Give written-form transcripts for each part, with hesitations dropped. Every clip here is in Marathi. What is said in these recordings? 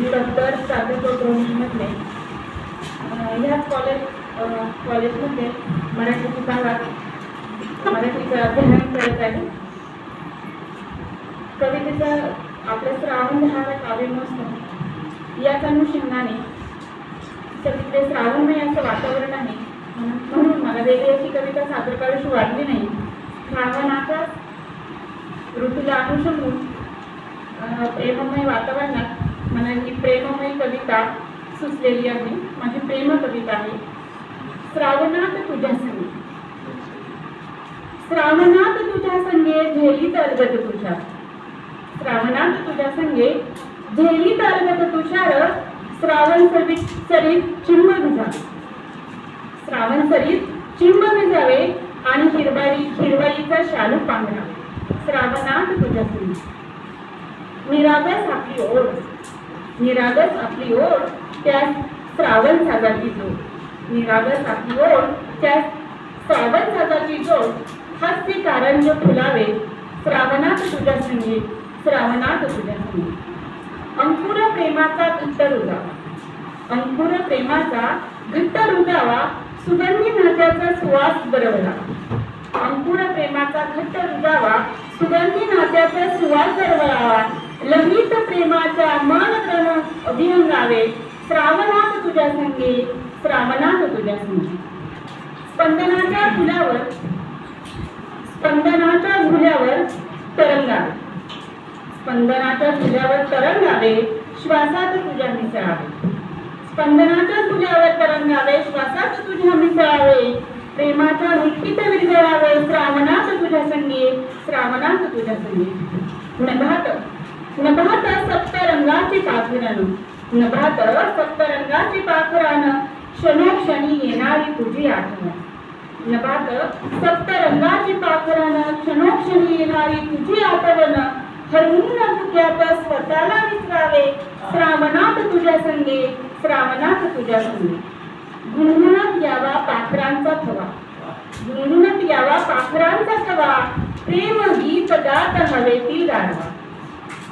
मी डॉक्टर प्राध्यापक मधले ह्याच कॉलेजमध्ये मराठी विभागात मराठीचं अध्ययन करत आहे. कवितेचं आपलं श्रावण दहावा काव्य महोत्सव याच अनुषंगाने सगळीकडे श्रावणमय असं वातावरण आहे, म्हणून मला वेगळी अशी कविता सादर करावीशी वाटली नाही. श्रावणाच्या ऋतूला अनुसरून प्रेममय वातावरणात मला ही प्रेममय कविता सुचलेली आहे. माझी प्रेम कविता आहे. श्रावणात तुझ्या संगे, श्रावणात तुझ्या संगे झेली तरगत तुषार, श्रावणात तुझ्या संगे झेली तरगत तुषार, श्रावण सरीत चिंब भिजावे, श्रावण सरीत चिंब भिजावे आणि हिरवाईचा शालू पांघरावे. श्रावणात तुझ्या संगे निरागस आपली ओढ, निरागस आपली ओढ त्या श्रावण साजाची जोड, निरागस आपली ओढ त्या श्रावण साजाची जोड, हास्य कारंज फुलावे श्रावणात तुझ्या संगे, श्रावणात तुझ्या संगे. अंकुर प्रेमाचा घट्ट रुजावा, अंकुर प्रेमाचा घट्ट रुजावा, सुगंधी नात्याचा सुवास दरवळावा, अंकुर प्रेमाचा घट्ट रुजावा, सुगंधी नात्याचा सुवास दरवळावा, ललित प्रेमाच्या मन तन अभिहंगावे श्रावणात तुझ्या संगे, श्रावणात तुझ्या संगे. स्पंदनाच्या फुलावर, स्पंदनाच्या झुल्यावर तरंगावे, स्पंदनाच्या झुल्यावर तरंगावे, श्वासात तुझ्या मिसळावे, स्पंदनाच्या झुल्यावर तरंगावे, श्वासात तुझ्या मिसळावे, प्रेमाच्या मिठीत विरघळावे श्रावणात तुझ्या संगे, श्रावणात तुझ्या संगे. नभात नभात सप्तरंगाची पाखरानं, नभात सप्तरंगाची पाखरानं, क्षणोक्षणी येणारी तुझी आठवण, नभात सप्तरंगाची पाखरानं, क्षणोक्षणी येणारी तुझी आठवण, हरवून धुक्यात स्वतःला विसरावे श्रावणात तुझ्या संगे, श्रावणात तुझ्या संगे. गुणगुणत यावा पाखरांचा थवा, गुणगुणत यावा पाखरांचा थवा, प्रेम गीत गात हवेतील गारवा,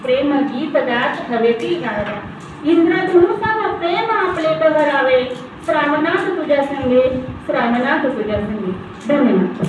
प्रेम गीत गात हवेतील गारवा, इंद्रधनुष्याला प्रेम आपले बहरावे श्रावणात तुझ्या संगे, श्रावणात तुझ्या संगे. धन्यवाद.